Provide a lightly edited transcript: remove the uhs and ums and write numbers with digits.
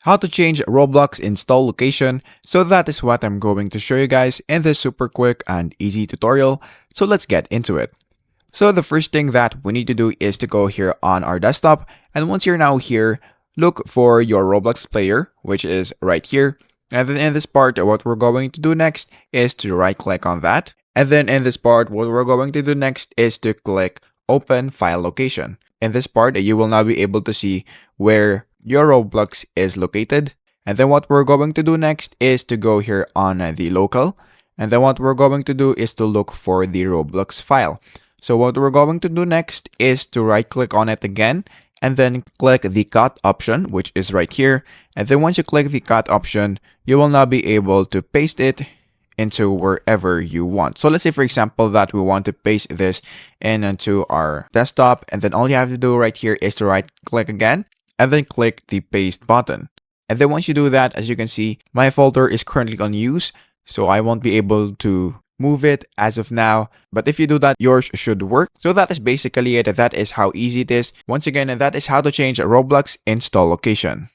how to change Roblox install location. So that is what I'm going to show you guys in this super quick and easy tutorial. So let's get into it. So the first thing that we need to do is to go here on our desktop. And once you're now here, look for your Roblox player, which is right here. And then in this part, what we're going to do next is to right click on that. And then in this part, what we're going to do next is to click open file location. In this part, you will now be able to see where your Roblox is located. And then what we're going to do next is to go here on the local. And then what we're going to do is to look for the Roblox file. So what we're going to do next is to right click on it again and then click the cut option, which is right here. And then once you click the cut option, you will now be able to paste it into wherever you want. So let's say, for example, that we want to paste this into our desktop. And then all you have to do right here is to right click again and then click the paste button. And then once you do that, as you can see, my folder is currently unused, so I won't be able to move it as of now. But if you do that, yours should work. So that is basically it. That is how easy it is. Once again, that is how to change Roblox install location.